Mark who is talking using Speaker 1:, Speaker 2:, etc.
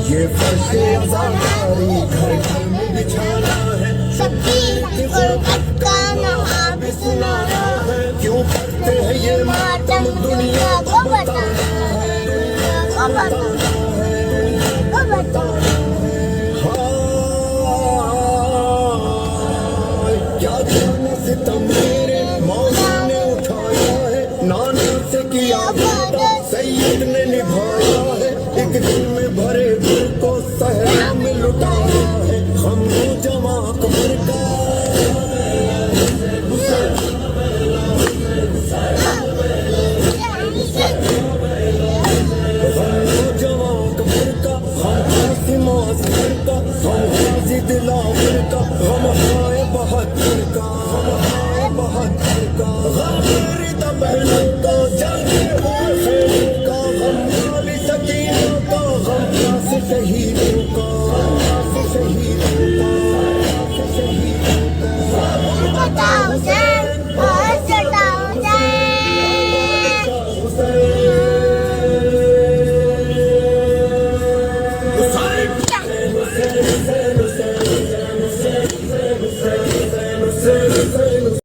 Speaker 1: یہ فرش عزاداری گھر گھر میں بچھانا ہے،
Speaker 2: سب کی غربت کا نام بھی سنانا ہے،
Speaker 1: کیوں کرتے ہیں یہ ماتم دنیا کو بتانا ہے،
Speaker 2: دنیا کو بتانا ہے، دنیا کو بتانا ہے۔
Speaker 1: کیا جانا ستم میرے مولا نے اٹھایا ہے، نانا سے کیا وعدہ سید نے نبھایا ہے، ایک دن میں بھرے دل کو صحرا میں لٹایا ہے، ہم جمع قبر کا کہیں